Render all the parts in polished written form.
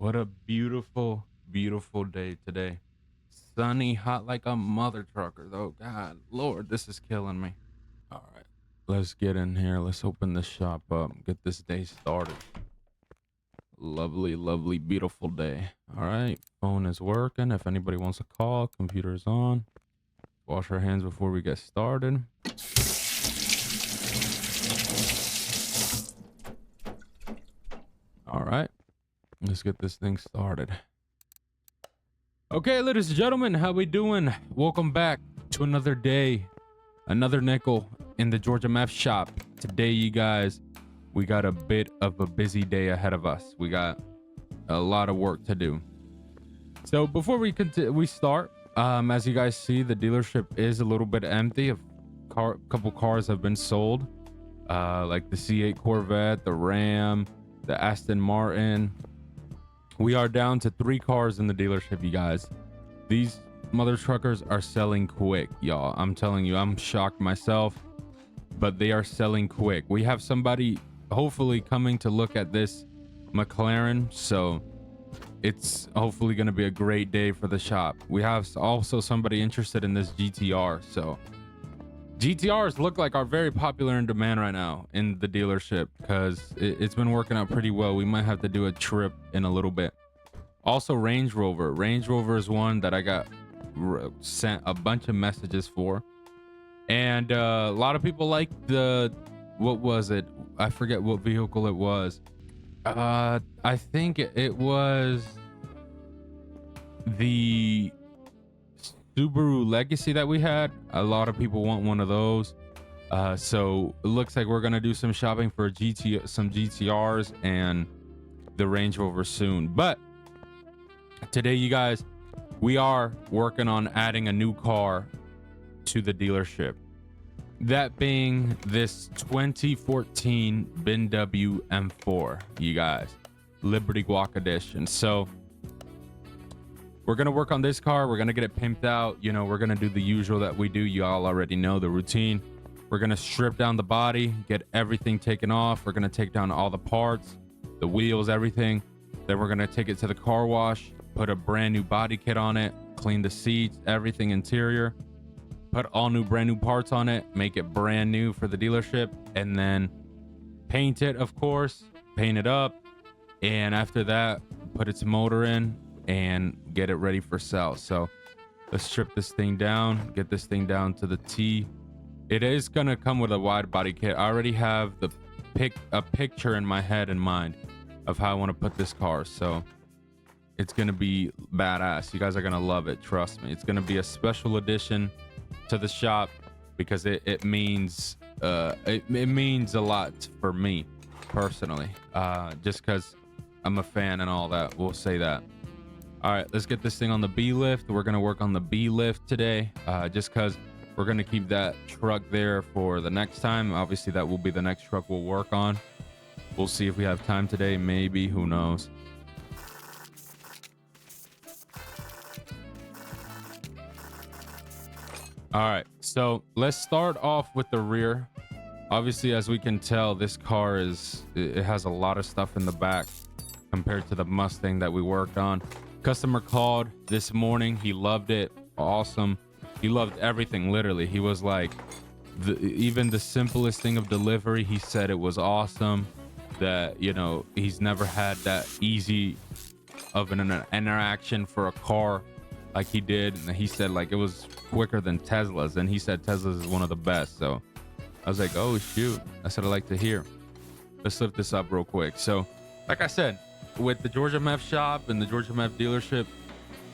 What a beautiful, beautiful day today. Sunny, hot like a mother trucker, though. God, Lord, this is killing me. All right, let's get in here. Let's open the shop up. Get this day started. Lovely, lovely, beautiful day. All right, phone is working. If anybody wants a call, computer is on. Wash our hands before we get started. All right, let's get this thing started. Okay, ladies and gentlemen, how we doing? Welcome back to another day, another nickel in the Georgia Meth shop. Today, you guys, we got a bit of a busy day ahead of us. We got a lot of work to do. So before we start, as you guys see, the dealership is a little bit empty. A couple cars have been sold, like the C8 Corvette, the Ram, the Aston Martin. We are down to 3 cars in the dealership, you guys. These mother truckers are selling quick, y'all. I'm telling you, I'm shocked myself, but they are selling quick. We have somebody hopefully coming to look at this McLaren, so it's hopefully going to be a great day for the shop. We have also somebody interested in this GTR, so GTRs look like are very popular in demand right now in the dealership because it's been working out pretty well. We might have to do a trip in a little bit. Also, Range Rover. Range Rover is one that I got sent a bunch of messages for. And a lot of people like what was it? I forget what vehicle it was. I think it was the Subaru Legacy that we had. A lot of people want one of those. So it looks like we're gonna do some shopping for some GTRs and the Range Rover soon. But today, you guys, we are working on adding a new car to the dealership. That being this 2014 BMW M4, you guys, Liberty Guac Edition. So we're going to work on this car. We're going to get it pimped out. You know, we're going to do the usual that we do. You all already know the routine. We're going to strip down the body, get everything taken off. We're going to take down all the parts, the wheels, everything. Then we're going to take it to the car wash, put a brand new body kit on it, clean the seats, everything interior, put all new brand new parts on it, make it brand new for the dealership, and then paint it, of course, paint it up. And after that, put its motor in and get it ready for sale. So let's strip this thing down, get this thing down to the T. It is gonna come with a wide body kit. I already have a picture in my head and mind of how I want to put this car, so it's gonna be badass. You guys are gonna love it, trust me. It's gonna be a special edition to the shop because it means it means a lot for me personally, just because I'm a fan and all that. We'll say that. All right, let's get this thing on the B lift. We're gonna work on the B lift today, just because we're gonna keep that truck there for the next time. Obviously, that will be the next truck we'll work on. We'll see if we have time today, maybe, who knows. All right, so let's start off with the rear. Obviously, as we can tell, this car it has a lot of stuff in the back compared to the Mustang that we worked on. Customer called this morning. He loved it. Awesome. He loved everything, literally. He was like, even the simplest thing of delivery, he said it was awesome. That, you know, he's never had that easy of an interaction for a car like he did. And he said like it was quicker than Tesla's. And he said Tesla's is one of the best. So I was like, oh shoot, that's what I like to hear. Let's lift this up real quick. So like I said, with the Georgia Meth shop and the Georgia Meth dealership,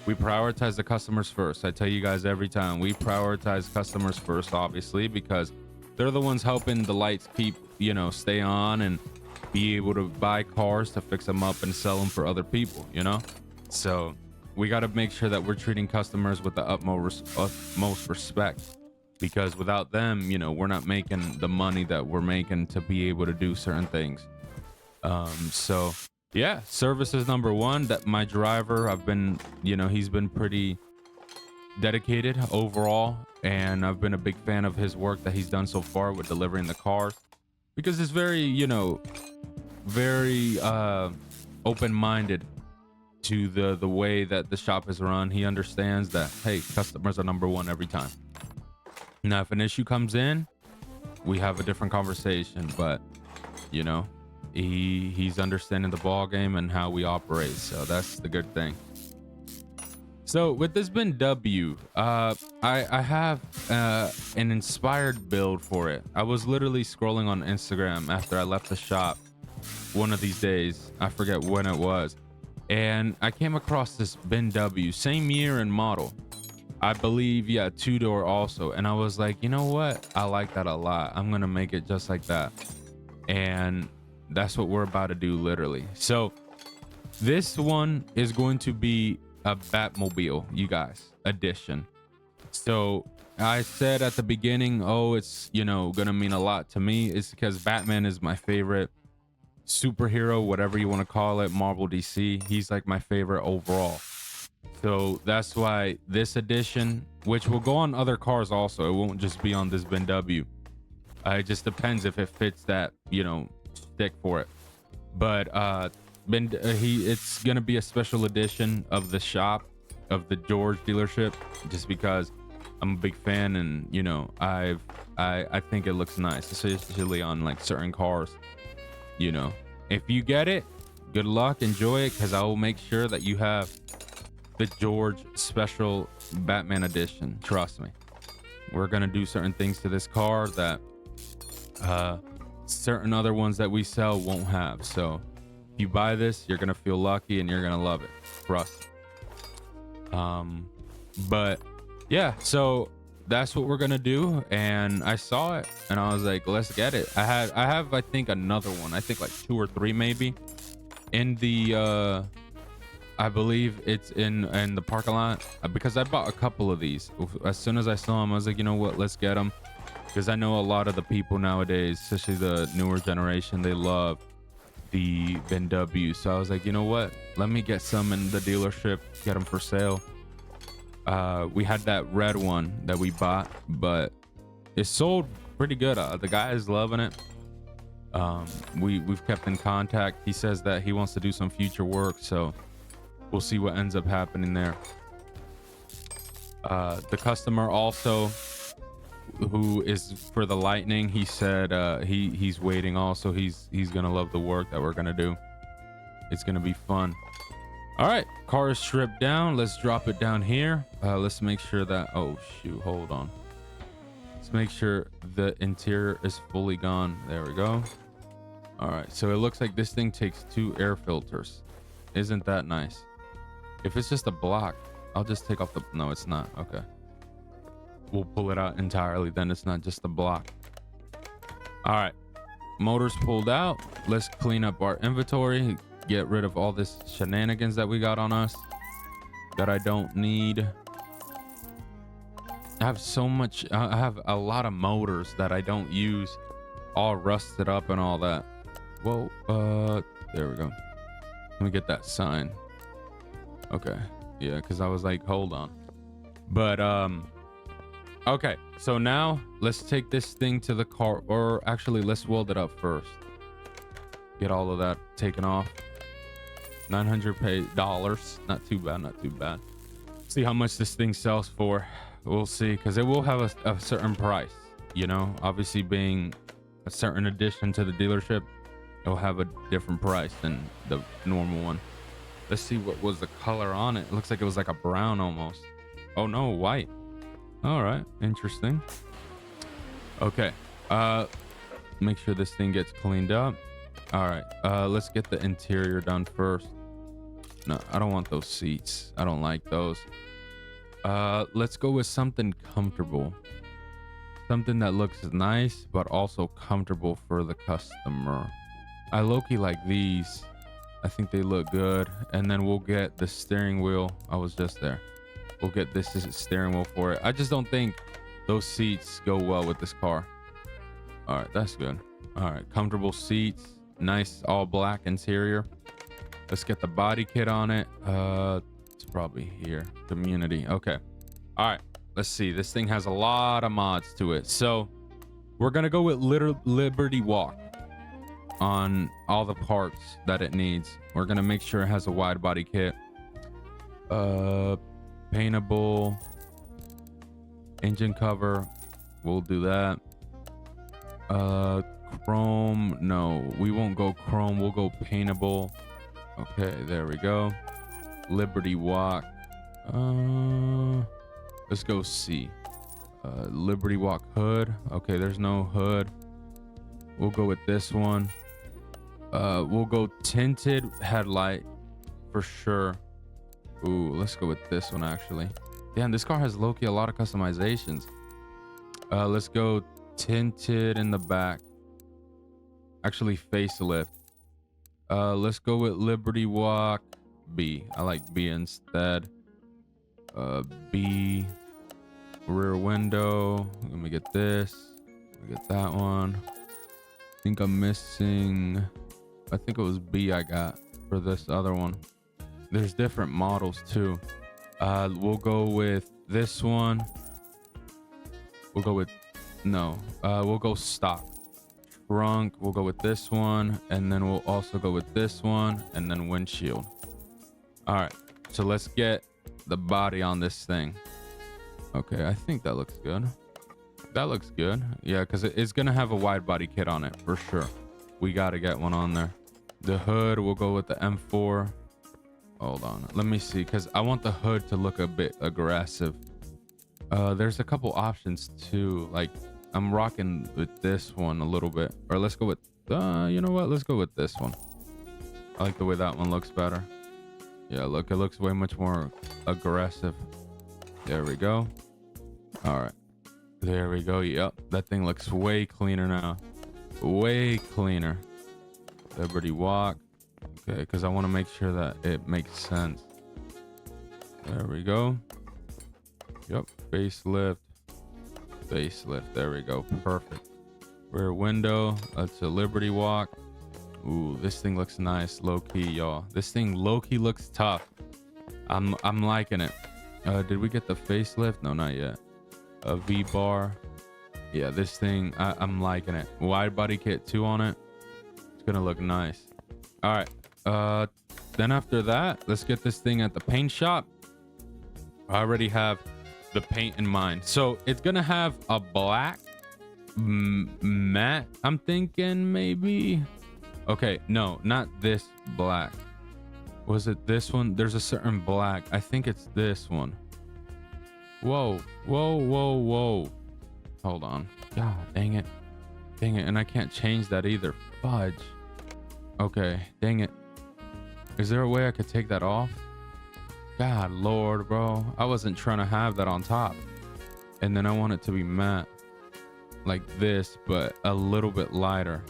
we prioritize the customers first. I tell you guys every time, we prioritize customers first, obviously, because they're the ones helping the lights keep, you know, stay on and be able to buy cars to fix them up and sell them for other people, you know? So we got to make sure that we're treating customers with the utmost respect, because without them, you know, we're not making the money that we're making to be able to do certain things. So yeah, service is number one. That my driver, I've been, you know, he's been pretty dedicated overall, and I've been a big fan of his work that he's done so far with delivering the cars, because it's very, you know, very open-minded to the way that the shop is run. He understands that, hey, customers are number one every time. Now, if an issue comes in, we have a different conversation, but you know, he's understanding the ball game and how we operate, so that's the good thing. So with this BMW, I have an inspired build for it. I was literally scrolling on Instagram after I left the shop one of these days. I forget when it was, and I came across this BMW, same year and model, I believe. Yeah, two-door also. And I was like, you know what, I like that a lot. I'm gonna make it just like that, and that's what we're about to do, literally. So this one is going to be a Batmobile, you guys, edition. So I said at the beginning, oh, it's, you know, gonna mean a lot to me. It's because Batman is my favorite superhero, whatever you want to call it, Marvel, DC. He's like my favorite overall. So that's why this edition, which will go on other cars also, it won't just be on this BMW. It just depends if it fits that, you know, stick for it. But it's gonna be a special edition of the shop, of the George dealership, just because I'm a big fan, and you know, I think it looks nice, especially on like certain cars. You know, if you get it, good luck, enjoy it, because I will make sure that you have the George special Batman edition. Trust me, we're gonna do certain things to this car that certain other ones that we sell won't have. So if you buy this, you're gonna feel lucky and you're gonna love it. Trust. But yeah, so that's what we're gonna do. And I saw it and I was like, let's get it. I have I think another one, I think like 2 or 3 maybe in the I believe it's in the parking lot, because I bought a couple of these. As soon as I saw them, I was like, you know what, let's get them, because I know a lot of the people nowadays, especially the newer generation, they love the BMW. So I was like, you know what, let me get some in the dealership, get them for sale. We had that red one that we bought, but it sold pretty good. The guy is loving it. We've kept in contact. He says that he wants to do some future work, so we'll see what ends up happening there. The customer also, who is for the Lightning, he said he's waiting also. He's gonna love the work that we're gonna do. It's gonna be fun. All right, car is stripped down. Let's drop it down here. Let's make sure that, oh shoot, hold on, let's make sure the interior is fully gone. There we go. All right, so it looks like this thing takes 2 air filters. Isn't that nice? If it's just a block, I'll just take off the, no, it's not. Okay, we'll pull it out entirely, then it's not just a block. All right, motor's pulled out. Let's clean up our inventory, get rid of all this shenanigans that we got on us that I don't need. I have so much, I have a lot of motors that I don't use, all rusted up and all that. Well, there we go. Let me get that sign. Okay, yeah, because I was like, hold on. But okay, so now let's take this thing to the car, or actually let's weld it up first, get all of that taken off. $900, not too bad, not too bad. See how much this thing sells for. We'll see, because it will have a certain price, you know, obviously being a certain addition to the dealership, it'll have a different price than the normal one. Let's see what was the color on it. It looks like it was like a brown almost. Oh no, white. All right, interesting. Okay, make sure this thing gets cleaned up. All right, let's get the interior done first. No, I don't want those seats, I don't like those. Let's go with something comfortable, something that looks nice but also comfortable for the customer. I low-key like these. I think they look good. And then we'll get the steering wheel. I was just there. We'll get this steering wheel for it. I just don't think those seats go well with this car. All right, that's good. All right, comfortable seats, nice all black interior. Let's get the body kit on it. It's probably here, community. Okay, all right, let's see. This thing has a lot of mods to it, so we're gonna go with Liberty Walk on all the parts that it needs. We're gonna make sure it has a wide body kit. Uh, paintable engine cover. We'll do that. Chrome. No, we won't go chrome. We'll go paintable. Okay, there we go. Liberty Walk. Let's go C. Liberty Walk hood. Okay, there's no hood. We'll go with this one. We'll go tinted headlight for sure. Ooh, let's go with this one actually. Damn, this car has low-key a lot of customizations. Let's go tinted in the back. Actually, facelift. Let's go with Liberty Walk B. I like B instead. B. Rear window. Let me get this. Let me get that one. I think I'm missing. I think it was B I got for this other one. There's different models too. We'll go with this one. We'll go with we'll go stock. Trunk, we'll go with this one, and then we'll also go with this one, and then windshield. All right, so let's get the body on this thing. Okay, I think that looks good. That looks good. Yeah, because it's gonna have a wide body kit on it for sure. We gotta get one on there. The hood, we'll go with the M4. Hold on, let me see, because I want the hood to look a bit aggressive. There's a couple options too. Like I'm rocking with this one a little bit, or let's go with you know what, let's go with this one. I like the way that one looks better. Yeah, look, it looks way much more aggressive. There we go. All right, there we go. Yep, that thing looks way cleaner now. Way cleaner. Liberty Walk. Okay, because I want to make sure that it makes sense. There we go. Yep, facelift. Facelift. There we go. Perfect. Rear window. That's a Liberty Walk. Ooh, this thing looks nice. Low key, y'all. This thing low key looks tough. I'm liking it. Did we get the facelift? No, not yet. A V bar. Yeah, this thing, I'm liking it. Wide body kit 2 on it. It's gonna look nice. All right. Then after that, let's get this thing at the paint shop. I already have the paint in mind. So it's gonna have a black matte. I'm thinking maybe. Okay, no, not this black. Was it this one? There's a certain black. I think it's this one. Whoa, whoa, whoa, whoa. Hold on. God, dang it. Dang it. And I can't change that either. Fudge. Okay, dang it. Is there a way I could take that off? God, Lord, bro. I wasn't trying to have that on top. And then I want it to be matte. Like this, but a little bit lighter.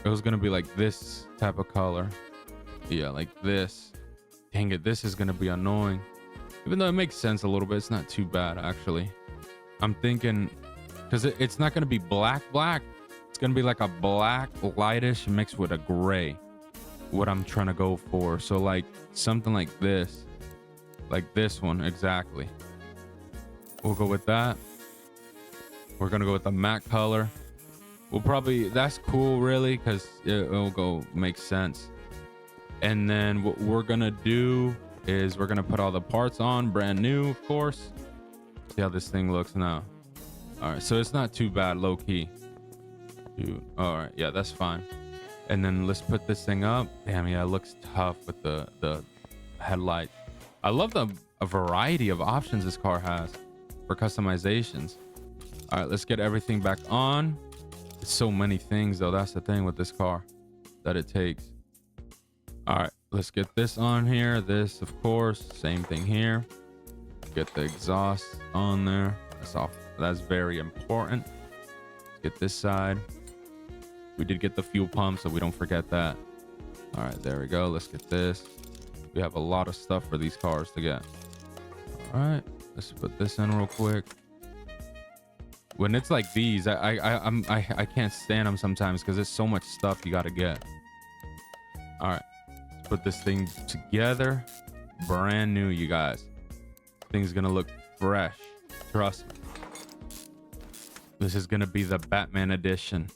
It was going to be like this type of color. Yeah, like this. Dang it, this is going to be annoying. Even though it makes sense a little bit, it's not too bad, actually. I'm thinking, because it's not going to be black. It's going to be like a black lightish mixed with a gray. What I'm trying to go for. So like something like this. Like this one, exactly. We'll go with that. We're going to go with the matte color. We'll probably, that's cool, really, because it'll go make sense. And then what we're going to do is we're going to put all the parts on, brand new, of course. See how this thing looks now. All right, so it's not too bad, low key. Dude, all right, yeah, that's fine. And then let's put this thing up. Damn, yeah, it looks tough with the headlight. I love a variety of options this car has for customizations. All right, let's get everything back on. It's so many things, though. That's the thing with this car that it takes. All right, let's get this on here. This, of course, same thing here. Get the exhaust on there. That's off. That's very important. Let's get this side. We did get the fuel pump, so we don't forget that. All right, there we go. Let's get this. We have a lot of stuff for these cars to get. All right, let's put this in real quick. When it's like these, I can't stand them sometimes because there's so much stuff you got to get. All right, let's put this thing together. Brand new, you guys. Thing's gonna look fresh. Trust me. This is gonna be the Batman edition.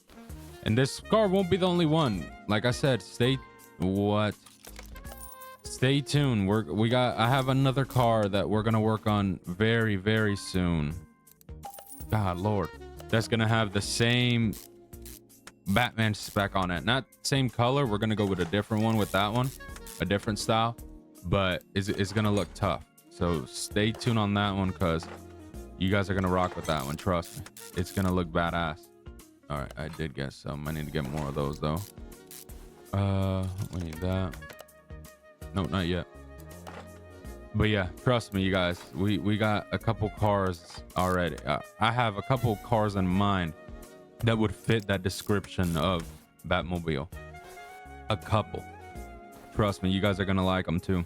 And this car won't be the only one. Like I said, stay Stay tuned. I have another car that we're gonna work on very, very soon. God Lord, that's gonna have the same Batman spec on it. Not same color. We're gonna go with a different one with that one, a different style, but it's gonna look tough. So stay tuned on that one, because you guys are gonna rock with that one. Trust me, it's gonna look badass. All right, I did get some. I need to get more of those though. We need that. No, not yet. But yeah, trust me, you guys. We got a couple cars already. I have a couple cars in mind that would fit that description of Batmobile. A couple. Trust me, you guys are gonna like them too.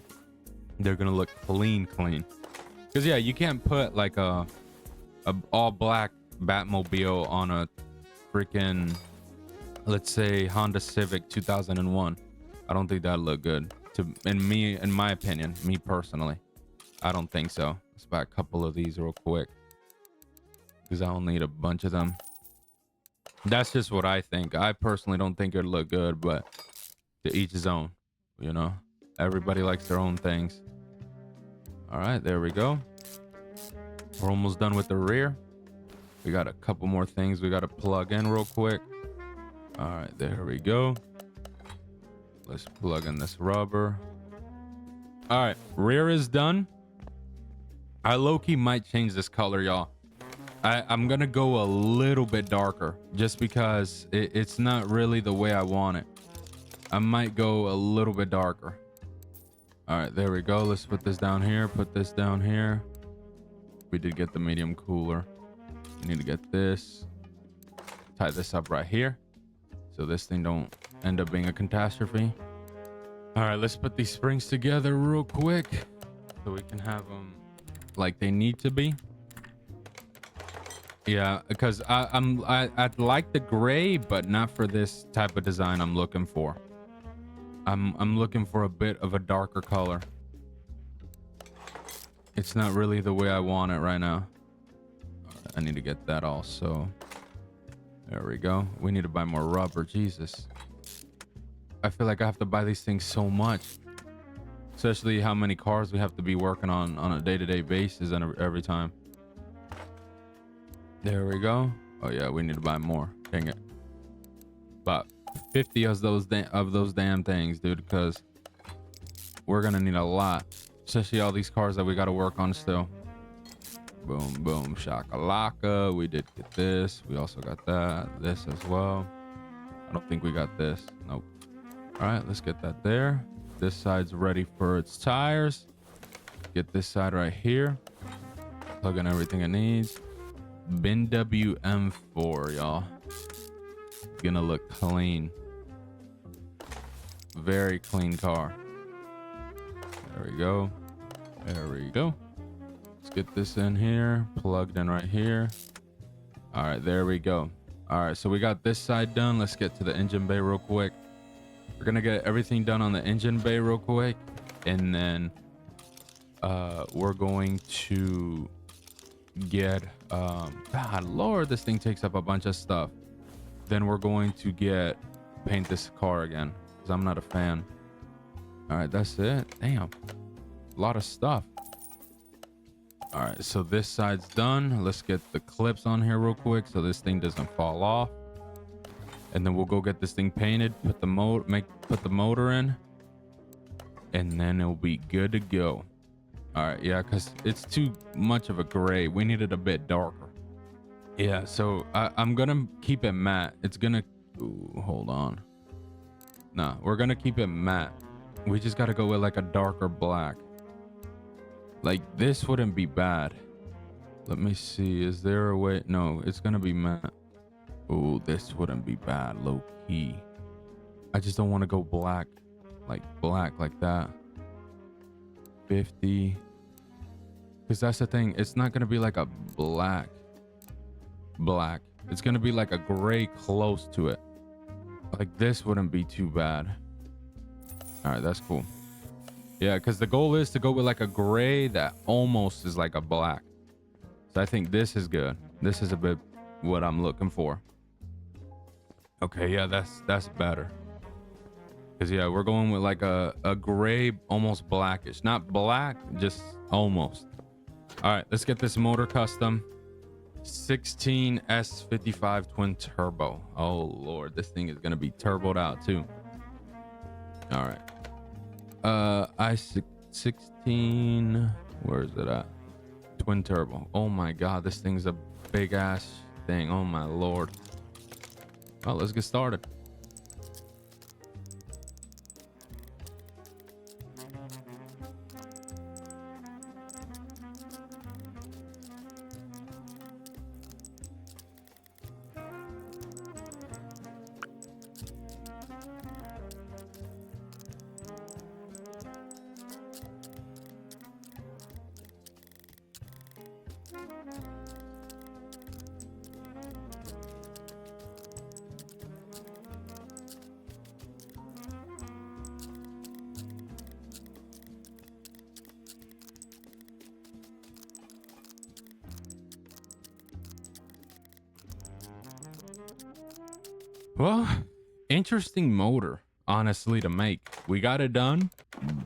They're gonna look clean. Because yeah, you can't put like a all black Batmobile on a freaking, let's say, Honda Civic 2001. I don't think that'd look good. In my opinion, me personally, I don't think so. Let's buy a couple of these real quick, because I don't need a bunch of them. That's just what I think. I personally don't think it'd look good, but to each his own, you know. Everybody likes their own things. All right, there we go. We're almost done with the rear. We got a couple more things we got to plug in real quick. All right, there we go. Let's plug in this rubber. All right, rear is done. I low-key might change this color, y'all. I'm gonna go a little bit darker, just because it's not really the way I want it. I might go a little bit darker. All right, there we go. Let's put this down here, put this down here. We did get the medium cooler. We need to get this, tie this up right here, so this thing don't end up being a catastrophe. All right, let's put these springs together real quick so we can have them like they need to be. Yeah, because I like the gray, but not for this type of design I'm looking for. I'm looking for a bit of a darker color. It's not really the way I want it right now. I need to get that also. There we go. We need to buy more rubber. Jesus. I feel like I have to buy these things so much. Especially how many cars we have to be working on a day-to-day basis and every time. There we go. Oh yeah, we need to buy more. Dang it. About 50 of those damn things, dude, because we're gonna need a lot. Especially all these cars that we got to work on still. Boom, boom, shakalaka. We did get this. We also got this as well. I don't think we got this. Nope. All right, let's get that there. This side's ready for its tires. Get this side right here. Plug in everything it needs. BMW M4, y'all. Gonna look clean. Very clean car. There we go. There we go. Let's get this in here, plugged in right here. All right, there we go. All right, so we got this side done. Let's get to the engine bay real quick. We're gonna get everything done on the engine bay real quick, and then we're going to get God Lord, this thing takes up a bunch of stuff. Then we're going to paint this car again, because I'm not a fan. All right, that's it. Damn, a lot of stuff. All right, so this side's done. Let's get the clips on here real quick so this thing doesn't fall off. And then we'll go get this thing painted, put the motor in, and then it'll be good to go. All right, yeah, because it's too much of a gray. We need it a bit darker. Yeah, so I'm gonna keep it matte. It's gonna, ooh, hold on. Nah, we're gonna keep it matte. We just gotta go with like a darker black. Like this wouldn't be bad. Let me see, is there a way? No, it's gonna be matte. Oh, this wouldn't be bad, low key. I just don't want to go black like that. 50. Because that's the thing, it's not gonna be like a black. It's gonna be like a gray close to it. Like this wouldn't be too bad. All right, that's cool. Yeah, because the goal is to go with like a gray that almost is like a black. So I think this is good. This is a bit what I'm looking for. Okay, yeah, that's better. Because yeah, we're going with like a gray, almost blackish. Not black, just almost. All right, let's get this motor custom. 16S55 twin turbo. Oh Lord, this thing is gonna be turboed out too. All right. I16, where is it at? Twin turbo. Oh my God, this thing's a big ass thing. Oh my Lord. Well, let's get started. Well, interesting motor, honestly, to make. We got it done,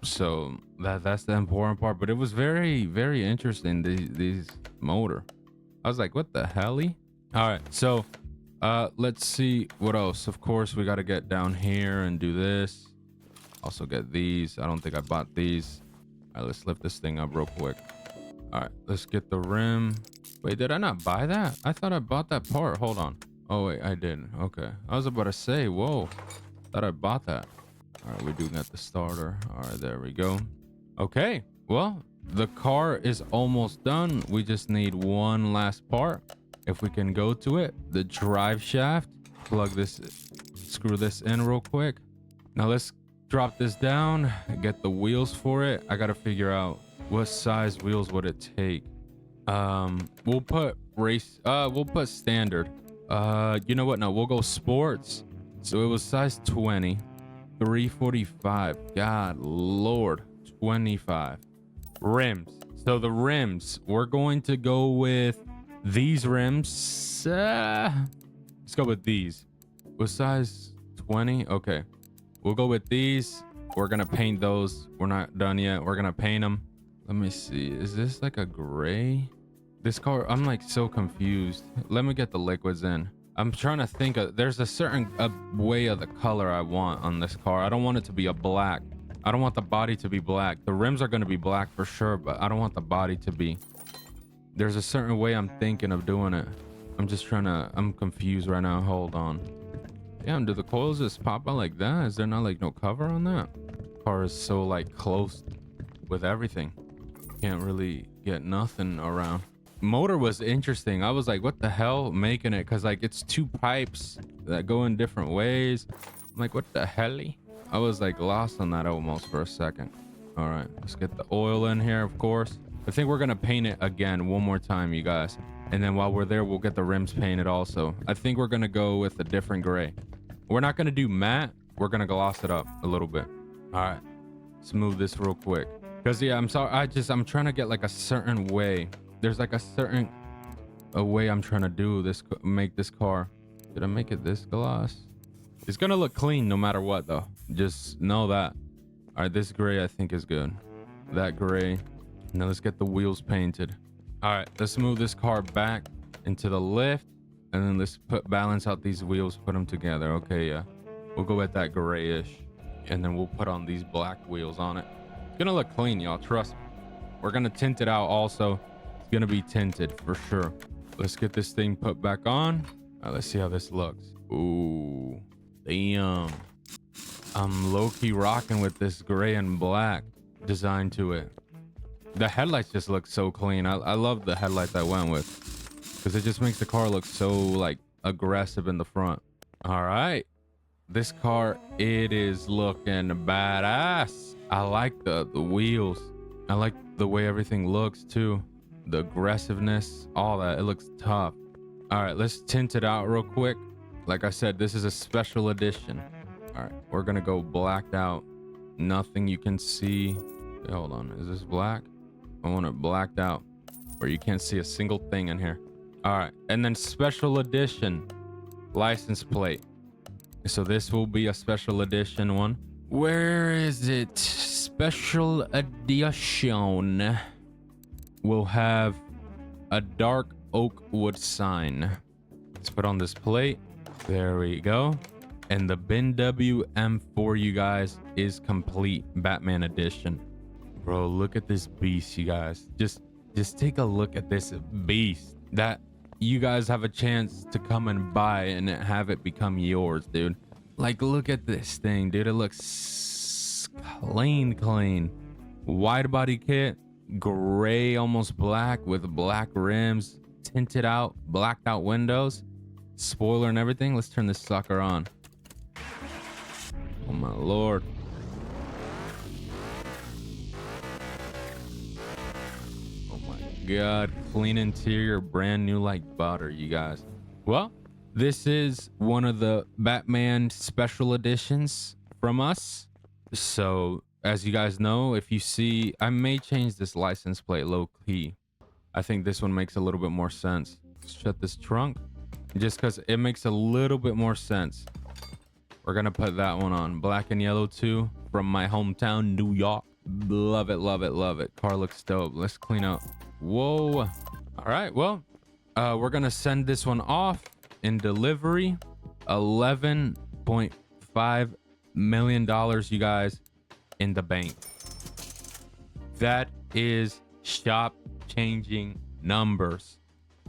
so that's the important part. But it was very, very interesting. These motor. I was like, what the hell? All right, so let's see what else. Of course, we got to get down here and do this. Also get these. I don't think I bought these. All right, let's lift this thing up real quick. All right, let's get the rim. Wait, did I not buy that? I thought I bought that part. Hold on. Oh wait, I didn't. Okay, I was about to say, whoa, thought I bought that. All right, we do got the starter. All right, there we go. Okay, well, the car is almost done. We just need one last part. If we can go to it, the drive shaft. Plug this, screw this in real quick. Now let's drop this down, get the wheels for it. I gotta figure out what size wheels would it take. We'll put we'll put standard. You know what? No, we'll go sports. So it was size 20, 345. God Lord, 25 rims. So the rims, we're going to go with these rims. Let's go with these. What size? 20. Okay, we'll go with these. We're gonna paint those. We're not done yet. We're gonna paint them. Let me see. Is this like a gray? This car, I'm like so confused. Let me get the liquids in. I'm trying to think of, there's a certain way of the color I want on this car. I don't want it to be a black. I don't want the body to be black. The rims are going to be black for sure, but I don't want the body to be. There's a certain way I'm thinking of doing it. I'm confused right now. Hold on. Damn, do the coils just pop out like that? Is there not like no cover on that? Car is so like close with everything. Can't really get nothing around. Motor was interesting. I was like, what the hell making it? Because like it's two pipes that go in different ways. I'm like, what the hell? I was like lost on that almost for a second. All right, let's get the oil in here, of course. I think we're gonna paint it again one more time, you guys, and then while we're there, we'll get the rims painted also. I think we're gonna go with a different gray. We're not gonna do matte. We're gonna gloss it up a little bit. All right, let's move this real quick. Because yeah, I'm sorry, I'm trying to get like a certain way. There's like a way I'm trying to do this, make this car. Did I make it this gloss? It's gonna look clean no matter what though. Just know that. All right, this gray I think is good. That gray. Now let's get the wheels painted. All right, let's move this car back into the lift, and then let's balance out these wheels, put them together. Okay, yeah, we'll go with that grayish, and then we'll put on these black wheels on it. It's gonna look clean, y'all, trust me. We're gonna tint it out also. It's gonna be tinted for sure. Let's get this thing put back on. All right, let's see how this looks. Ooh, damn. I'm low-key rocking with this gray and black design to it. The headlights just look so clean. I love the headlights I went with, because it just makes the car look so like aggressive in the front. All right, this car, it is looking badass. I like the wheels. I like the way everything looks too. The aggressiveness, all that. It looks tough. All right, let's tint it out real quick. Like I said, this is a special edition. All right, we're gonna go blacked out. Nothing you can see. Hey, hold on, is this black? I want it blacked out where you can't see a single thing in here. All right, and then special edition license plate. So this will be a special edition one. Where is it? Special edition. We'll have a dark oak wood sign. Let's put on this plate. There we go. And the BMW M4, you guys, is complete. Batman edition. Bro, look at this beast, you guys. Just take a look at this beast that you guys have a chance to come and buy and have it become yours, dude. Like, look at this thing, dude. It looks clean. Wide body kit, gray, almost black with black rims, tinted out, blacked out windows, spoiler and everything. Let's turn this sucker on. Oh my lord. Oh my god. Clean interior, brand new like butter, you guys. Well, this is one of the Batman special editions from us. So as you guys know, if you see, I may change this license plate low key. I think this one makes a little bit more sense. Shut this trunk just because it makes a little bit more sense. We're gonna put that one on. Black and yellow too, from my hometown, New York. Love it, love it, love it. Car looks dope. Let's clean up. Whoa. All right, well, we're gonna send this one off in delivery. $11.5 million, you guys, in the bank. That is shop changing numbers.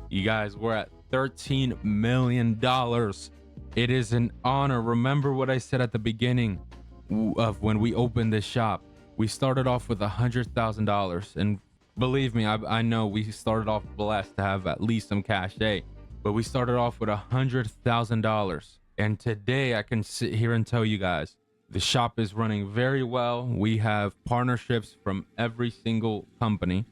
You guys, we're at $13 million. It is an honor. Remember what I said at the beginning of when we opened this shop. We started off with $100,000, and believe me, I know we started off blessed to have at least some cachet, but we started off with $100,000. And today I can sit here and tell you guys, the shop is running very well. We have partnerships from every single company.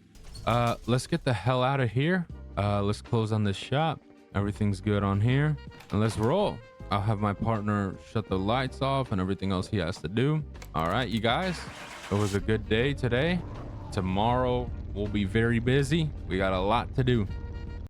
Let's get the hell out of here. Let's close on this shop. Everything's good on here, and let's roll. I'll have my partner shut the lights off and everything else he has to do. All right, you guys, it was a good day today. Tomorrow we'll be very busy. We got a lot to do.